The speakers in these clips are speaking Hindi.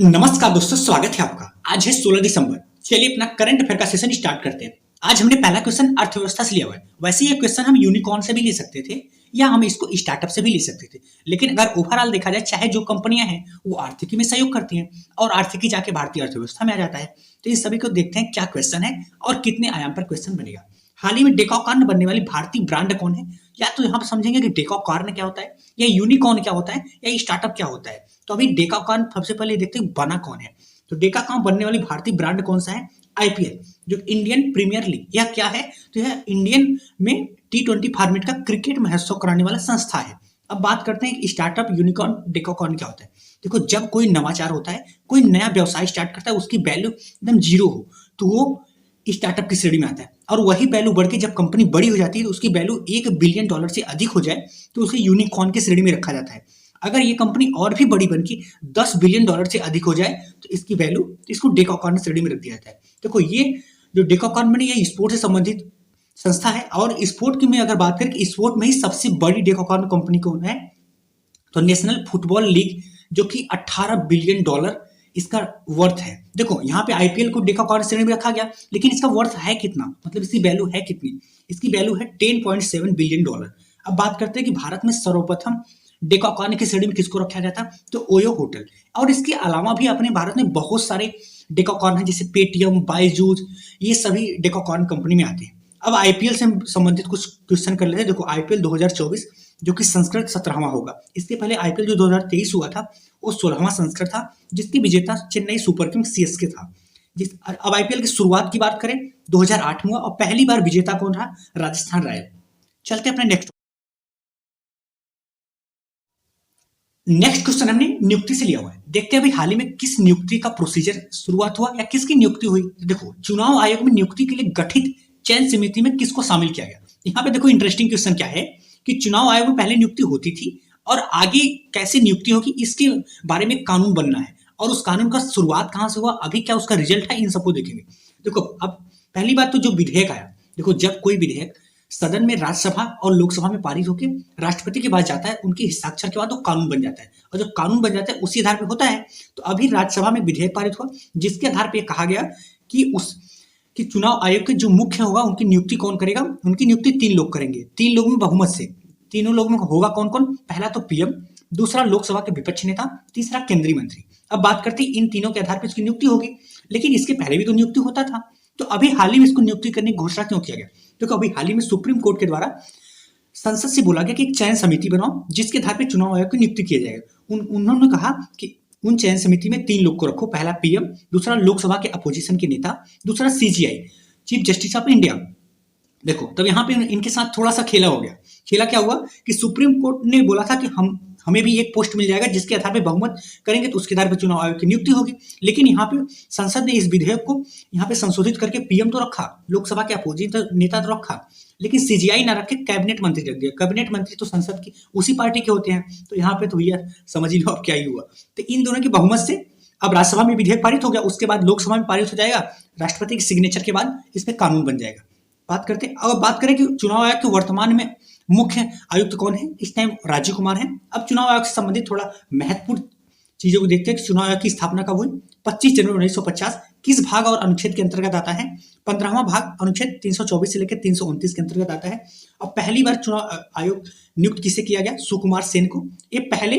नमस्कार दोस्तों, स्वागत है आपका। आज है 16 दिसंबर। चलिए अपना करंट अफेयर का सेशन स्टार्ट करते हैं। आज हमने पहला क्वेश्चन अर्थव्यवस्था से लिया हुआ है। वैसे ये क्वेश्चन हम यूनिकॉर्न से भी ले सकते थे या हम इसको स्टार्टअप से भी ले सकते थे, लेकिन अगर ओवरऑल देखा जाए, चाहे जो कंपनियां हैं वो आर्थिकी में सहयोग करती हैं और आर्थिकी जाके भारतीय अर्थव्यवस्था में आ जाता है। तो इन सभी को देखते हैं क्या क्वेश्चन है और कितने आयाम पर क्वेश्चन बनेगा। हाल ही में डेकाकॉर्न बनने वाली भारतीय ब्रांड कौन है? या तो यहाँ पर समझेंगे कि डेकाकॉर्न क्या होता है, या यूनिकॉर्न क्या होता है, या स्टार्टअप क्या होता है। तो अभी डेकाकॉर्न सबसे पहले देखते हैं बना कौन है। तो डेकाकॉर्न बनने वाली भारतीय ब्रांड कौन सा है? आईपीएल, जो इंडियन प्रीमियर लीग। यह क्या है? तो यह इंडियन में T20 फॉर्मेट का क्रिकेट महोत्सव कराने वाला संस्था है। अब बात करते हैं कि स्टार्टअप यूनिकॉर्न डेकाकॉर्न क्या होता है। देखो, जब कोई नवाचार होता है, कोई नया व्यवसाय स्टार्ट करता है, उसकी वैल्यू एकदम जीरो हो तो वो स्टार्टअप की श्रेणी में आता है, और वही वैल्यू बढ़ के जब कंपनी बड़ी हो जाती है तो उसकी वैल्यू $1 बिलियन से अधिक हो जाए तो उसे यूनिकॉर्न की श्रेणी में रखा जाता है। अगर ये कंपनी और भी बड़ी बन के $10 बिलियन से अधिक हो जाए तो इसकी वैल्यू, इसको डेकाकॉर्न श्रेणी में रख दिया जाता है। देखो, ये जो डेकाकॉर्न बनी, ये स्पोर्ट से संबंधित संस्था है, और स्पोर्ट की मैं अगर बात करें कि स्पोर्ट में ही सबसे बड़ी डेकाकॉर्न कंपनी कौन है, तो नेशनल फुटबॉल लीग, जो कि $18 बिलियन इसका वर्थ है। देखो, यहाँ पे आईपीएल को डेकाकॉर्न श्रेणी में रखा गया, लेकिन इसका वर्थ है कितना, मतलब इसकी वैल्यू है कितनी? इसकी वैल्यू है $10.7 बिलियन। अब बात करते हैं कि भारत में सर्वप्रथम डेकाकॉर्न की श्रेणी में किसको रखा गया था, तो ओयो होटल। और इसके अलावा भी अपने भारत में बहुत सारे डेकाकॉर्न है, जैसे पेटीएम, बायजूस, ये सभी डेकाकॉर्न कंपनी में आते हैं। अब आईपीएल से संबंधित कुछ क्वेश्चन कर लेते हैं। देखो, आईपीएल 2024 जो कि संस्करण 17वां होगा। इसके पहले आईपीएल जो 2023 हुआ था वो 16वां संस्करण था, जिसकी विजेता चेन्नई सुपर किंग्स सीएसके था। अब आईपीएल की शुरुआत की बात करें, 2008 में हुआ, और पहली बार विजेता कौन रहा? राजस्थान रॉयल। चलते अपने नेक्स्ट क्वेश्चन हमने नियुक्ति से लिया हुआ है। देखते हैं अभी हाल ही में किस नियुक्ति का प्रोसीजर शुरुआत हुआ या किसकी नियुक्ति हुई। देखो, चुनाव आयोग में नियुक्ति के लिए गठित चयन समिति में किसको शामिल किया गया। यहाँ पे देखो, इंटरेस्टिंग क्वेश्चन क्या है कि चुनाव आयोग में पहले नियुक्ति होती थी और आगे कैसे नियुक्ति होगी इसके बारे में कानून बनना है, और उस कानून का शुरुआत कहाँ से हुआ, अभी क्या उसका रिजल्ट है, इन सबको देखेंगे। देखो, अब पहली बात तो जो विधेयक आया, देखो, जब कोई विधेयक सदन में राज्यसभा और लोकसभा में पारित होकर राष्ट्रपति के पास जाता है, उनके हस्ताक्षर के बाद वो कानून बन जाता है, और जब कानून बन जाता है उसी आधार पर होता है। तो अभी राज्यसभा में विधेयक पारित हुआ, जिसके आधार पर कहा गया कि चुनाव आयोग के जो मुख्य होगा उनकी नियुक्ति कौन करेगा। उनकी नियुक्ति 3 लोग करेंगे, 3 लोगों में बहुमत से। तीनों लोगों में होगा कौन कौन? पहला तो पीएम, दूसरा लोकसभा के विपक्ष नेता, तीसरा केंद्रीय मंत्री। अब बात करते हैं इन तीनों के आधार पर इसकी नियुक्ति होगी, लेकिन इसके पहले भी तो नियुक्ति होता था। तो अभी हाल ही में इसको नियुक्ति करने की घोषणा क्यों किया गया? देखो, अभी हाल ही में सुप्रीम कोर्ट के द्वारा संसद से बोला गया कि एक चयन समिति बनाओ, जिसके आधार पर चुनाव आयोग की नियुक्ति किया जाएगा। उन्होंने कहा कि उन चयन समिति में 3 लोग को रखो, पहला पीएम, दूसरा लोकसभा के अपोजिशन के नेता, दूसरा CGI, chief justice of India. देखो, तब यहाँ पे इनके साथ थोड़ा सा खेला हो गया। खेला क्या हुआ कि सुप्रीम कोर्ट ने बोला था कि हमें भी एक पोस्ट मिल जाएगा, जिसके आधार पर बहुमत करेंगे तो उसके आधार पर चुनाव आयोग की नियुक्ति होगी। लेकिन यहाँ पे संसद ने इस विधेयक को यहाँ पे संशोधित करके पीएम तो रखा, लोकसभा के अपोजिशन नेता तो रखा, लेकिन सीजीआई ना रख के कैबिनेट मंत्री रख दिया। कैबिनेट मंत्री तो संसद की उसी पार्टी के होते हैं, तो यहाँ पे तो भैया समझ ही लो अब क्या ही हुआ। तो इन दोनों की बहुमत से अब राज्यसभा में विधेयक पारित हो गया, उसके बाद लोकसभा में पारित हो जाएगा, राष्ट्रपति के सिग्नेचर के बाद इस पे कानून बन जाएगा। बात करें कि चुनाव आयोग के वर्तमान में मुख्य आयुक्त कौन है, इस टाइम राजीव कुमार है। अब चुनाव आयोग से संबंधित थोड़ा महत्वपूर्ण चीजों को देखते हैं कि चुनाव आयोग की स्थापना कब हुई। 25 जनवरी 1950। किस भाग और अनुच्छेद के अंतर्गत आता है? 15वां भाग, अनुच्छेद 324 से लेकर 329 के अंतर्गत आता है। अब पहली बार चुनाव आयोग नियुक्त किसे किया गया? सुकुमार सेन को। ये पहले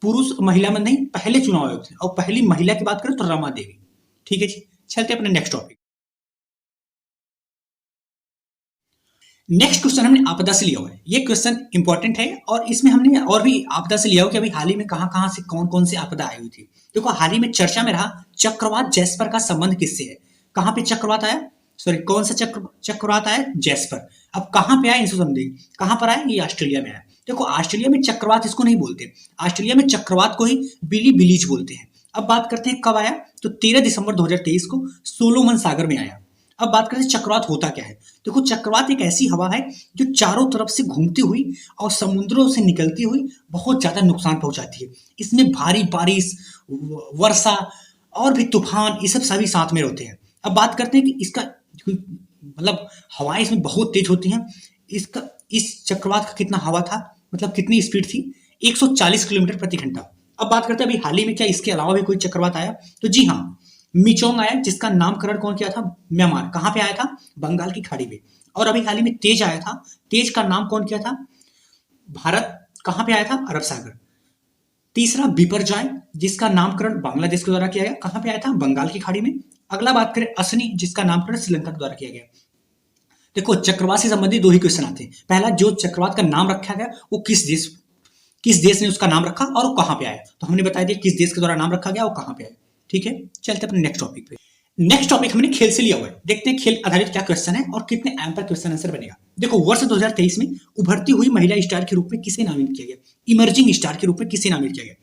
पुरुष महिला में नहीं, पहले चुनाव आयोग थे। और पहली महिला की बात करें तो रमा देवी। ठीक है जी, चलते अपने नेक्स्ट टॉपिक। नेक्स्ट क्वेश्चन हमने आपदा से लिया हुआ है। ये क्वेश्चन इंपॉर्टेंट है, और इसमें हमने और भी आपदा से लिया हुआ कि अभी हाल ही में कहां से कौन कौन सी आपदा आई हुई थी। देखो, हाल ही में चर्चा में रहा चक्रवात जैस्पर का संबंध किससे है। कहां पे चक्रवात आया, सॉरी, कौन सा चक्रवात आया? जैस्पर। अब कहां पे आया, इनको समझेंगे। कहां पर आया? ये ऑस्ट्रेलिया में आया। देखो, ऑस्ट्रेलिया में चक्रवात इसको नहीं बोलते, ऑस्ट्रेलिया में चक्रवात को ही बिली बिलीज बोलते हैं। अब बात करते हैं कब आया, तो 13 दिसंबर 2023 को सोलोमन सागर में आया। अब बात करते हैं चक्रवात होता क्या है। देखो, चक्रवात एक ऐसी हवा है जो चारों तरफ से घूमती हुई और समुद्रों से निकलती हुई बहुत ज्यादा नुकसान पहुंचाती है। इसमें भारी बारिश, वर्षा और भी तूफान, ये सब सभी साथ में होते हैं। अब बात करते हैं कि इसका मतलब हवाएं इसमें बहुत तेज होती हैं। इस चक्रवात का कितना हवा था, मतलब कितनी स्पीड थी? 140 किलोमीटर प्रति घंटा। अब बात करते हैं अभी हाल ही में क्या इसके अलावा भी कोई चक्रवात आया, तो जी हाँ, मिचोंग आया जिसका नामकरण कौन किया था, म्यांमार। कहाँ पे आया था, बंगाल की खाड़ी में। और अभी हाल ही में तेज आया था, तेज का नाम कौन किया था, भारत। कहाँ पे आया था, अरब सागर। तीसरा बिपरजॉय जिसका नामकरण बांग्लादेश के द्वारा किया गया, कहाँ पे आया था, बंगाल की खाड़ी में। अगला बात करें असनी जिसका नामकरण श्रीलंका के द्वारा किया गया। देखो चक्रवात से संबंधित दो ही क्वेश्चन आते हैं। पहला, जो चक्रवात का नाम रखा गया वो किस देश ने उसका नाम रखा और वो कहां पे आया, तो हमने बता दिया किस देश के द्वारा नाम रखा गया और कहां पे आया। ठीक है, चलते अपने नेक्स्ट टॉपिक पे। नेक्स्ट टॉपिक हमने खेल से लिया हुआ है, देखते हैं खेल आधारित क्या क्वेश्चन है और कितने एम पर क्वेश्चन आंसर बनेगा। देखो वर्ष 2023 में उभरती हुई महिला स्टार के रूप में किसे नामित किया गया, इमर्जिंग स्टार के रूप में किसे नामित किया गया,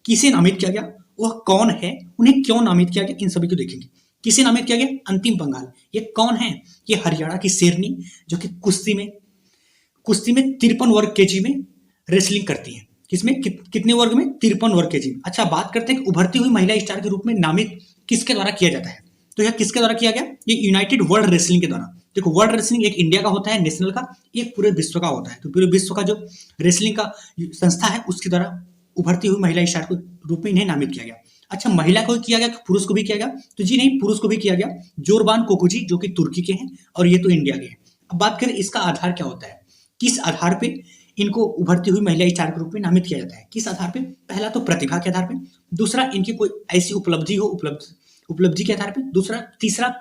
किसे नामित किया गया, वह कौन है, उन्हें क्यों नामित किया गया, इन सभी को देखेंगे। किसे नामित किया गया, अंतिम बंगाल। ये कौन है, ये हरियाणा की शेरनी जो कि कुश्ती में 53 वर्ग केजी में रेसलिंग करती है। किसमें कितने वर्ग में, 53 वर्ग केजी में। अच्छा बात करते हैं कि उभरती हुई महिला स्टार के रूप में नामित किसके द्वारा किया जाता है, तो यह किसके द्वारा किया गया, ये यूनाइटेड वर्ल्ड रेसलिंग के द्वारा। देखो वर्ल्ड रेसलिंग एक इंडिया का होता है नेशनल का, एक पूरे विश्व का होता है। तो पूरे विश्व का जो रेसलिंग का संस्था है उसके द्वारा उभरती हुई महिला स्टार के रूप में इन्हें नामित किया गया। अच्छा महिला को किया गया, पुरुष को भी किया गया, तो जी नहीं, पुरुष को भी किया गया। जोरबान कोकुजी जो कि तुर्की के हैं और ये तो इंडिया के हैं। अब बात करें इसका आधार क्या होता है, किस आधार पे इनको उभरती हुई महिला स्टार के रूप में नामित किया जाता है, किस आधार पे, पहला तो प्रतिभा के आधार पे, दूसरा इनकी कोई ऐसी उपलब्धि हो, उपलब्धि के आधार पे, दूसरा तीसरा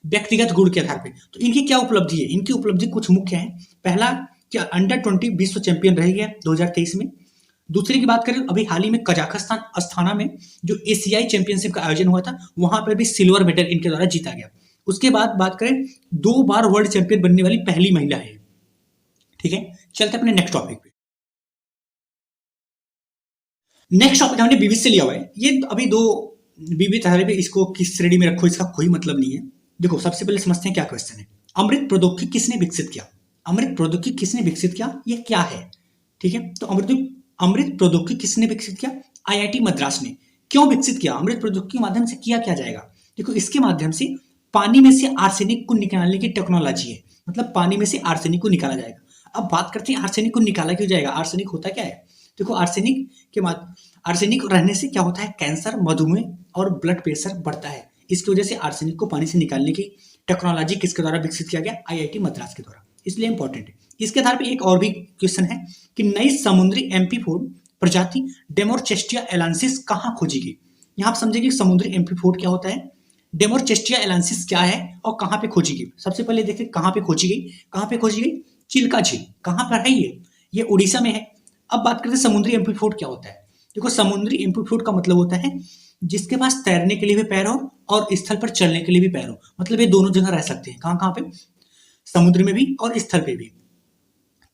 व्यक्तिगत गुण के आधार पे। तो इनकी क्या उपलब्धि है, इनकी उपलब्धि कुछ मुख्य है। पहला क्या अंडर 20 विश्व चैंपियन रह गया 2023 में। दूसरे की बात करें अभी हाल ही में कजाकिस्तान अस्थाना में जो एशियाई चैंपियनशिप का आयोजन हुआ था वहां पर भी सिल्वर मेडल इनके द्वारा जीता गया। उसके बाद बात करें 2 बार वर्ल्ड चैंपियन बनने वाली पहली महिला है। ठीक है, चलते अपने नेक्स्ट टॉपिक पे। नेक्स्ट टॉपिक हमने विविध से लिया हुआ है, ये अभी दो विविध आधार पे, इसको किस श्रेणी में रखो इसका कोई मतलब नहीं है। देखो सबसे पहले समझते हैं क्या क्वेश्चन है। अमृत प्रौद्योगिकी किसने विकसित किया, अमृत प्रौद्योगिकी किसने विकसित किया, ये क्या है। ठीक है, तो अमृत प्रौद्योगिकी किसने विकसित किया, आईआईटी मद्रास ने। क्यों विकसित किया, अमृत प्रौद्योगिकी के माध्यम से किया क्या जाएगा। देखो इसके माध्यम से पानी में से आर्सेनिक को निकालने की टेक्नोलॉजी है, मतलब पानी में से आर्सेनिक को निकाला जाएगा। अब बात करते हैं आर्सेनिक को निकाला क्यों जाएगा, आर्सेनिक होता क्या है। देखो आर्सेनिक रहने से क्या होता है, कैंसर, मधुमेह और ब्लड प्रेशर बढ़ता है। इसकी वजह से आर्सेनिक को पानी से निकालने की टेक्नोलॉजी किसके द्वारा विकसित किया गया, आईआईटी मद्रास के द्वारा, इसलिए इंपॉर्टेंट है। इसके आधार पे एक और भी क्वेश्चन है कि नई समुद्री MP4 प्रजाति डेमोरचेस्टिया एलांसिस कहाँ खोजी गई। यहाँ आप समझेंगे समुद्री MP4 क्या होता है, डेमोरचेस्टिया एलांसिस क्या है और कहाँ पे खोजी गई। सबसे पहले देखिए कहाँ पे खोजी गई, कहाँ पे खोजी गई, चिल्का झील। कहाँ पर है ये उड़ीसा में है। अब बात करते हैं समुद्री MP4 क्या होता है। देखो समुद्री MP4 का मतलब होता है जिसके पास तैरने के लिए भी पैर हो और स्थल पर चलने के लिए भी पैर हो, मतलब ये दोनों जगह रह सकते हैं। कहाँ पे, समुद्र में भी और स्थल पे भी।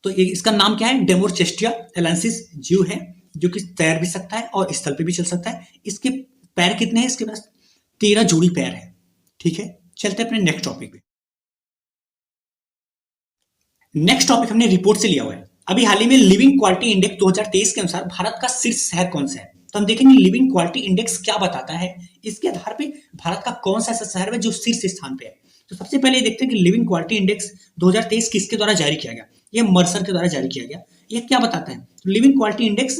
तो ये इसका नाम क्या है, डेमोरचेस्टिया एलांसिस जीव है जो कि तैर भी सकता है और स्थल पे भी चल सकता है। इसके पैर कितने हैं, इसके पास 13 जोड़ी पैर है। ठीक है, चलते हैं अपने नेक्स्ट टॉपिक पे। नेक्स्ट टॉपिक हमने रिपोर्ट से लिया हुआ है। अभी हाल ही में लिविंग क्वालिटी इंडेक्स 2023 के अनुसार भारत का शीर्ष शहर कौन सा है, तो हम देखेंगे लिविंग क्वालिटी इंडेक्स क्या बताता है, इसके आधार पे भारत का कौन सा ऐसा शहर है जो शीर्ष स्थान पे है। तो सबसे पहले देखते हैं कि लिविंग क्वालिटी इंडेक्स 2023 किसके द्वारा जारी किया गया, यह मर्सर के द्वारा जारी किया गया। यह क्या बताता है, तो लिविंग क्वालिटी इंडेक्स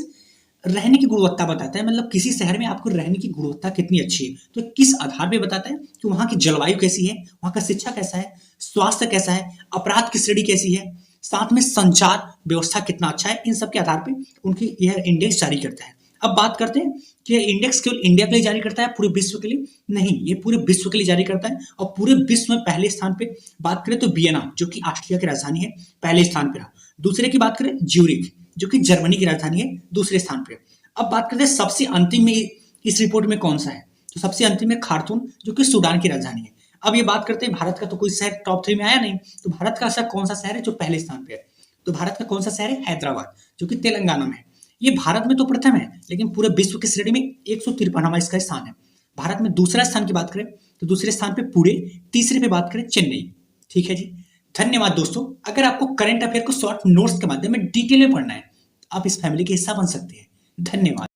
रहने की गुणवत्ता बताता है, मतलब किसी शहर में आपको रहने की गुणवत्ता कितनी अच्छी है। तो किस आधार पे बताता है कि वहाँ की जलवायु कैसी है, वहाँ का शिक्षा कैसा है, स्वास्थ्य कैसा है, अपराध की श्रेणी कैसी है, साथ में संचार व्यवस्था कितना अच्छा है। इन सब के आधार पे उनकी यह इंडेक्स जारी करता है। अब बात करते हैं कि यह इंडेक्स केवल इंडिया के लिए जारी करता है, पूरे विश्व के लिए नहीं, ये पूरे विश्व के लिए जारी करता है। और पूरे विश्व में पहले स्थान पे बात करें तो वियना जो कि ऑस्ट्रिया की राजधानी है, पहले स्थान पे रहा। दूसरे की बात करें ज्यूरिख जो कि जर्मनी की राजधानी है, दूसरे स्थान पे। अब बात करते हैं सबसे अंतिम में इस रिपोर्ट में कौन सा है, तो सबसे अंतिम में खार्तूम जो कि सूडान की राजधानी है। अब ये बात करते हैं भारत का, तो कोई शहर टॉप 3 में आया नहीं, तो भारत का ऐसा कौन सा शहर है जो पहले स्थान पे है, तो भारत का कौन सा शहर है, हैदराबाद जो कि तेलंगाना में है। ये भारत में तो प्रथम है लेकिन पूरे विश्व की श्रेणी में 153वां इसका स्थान है। भारत में दूसरा स्थान की बात करें तो दूसरे स्थान पे पुणे, तीसरे पे बात करें चेन्नई। ठीक है जी, धन्यवाद दोस्तों। अगर आपको करंट अफेयर को शॉर्ट नोट्स के माध्यम में डिटेल में पढ़ना है आप इस फैमिली के हिस्सा बन सकते हैं। धन्यवाद।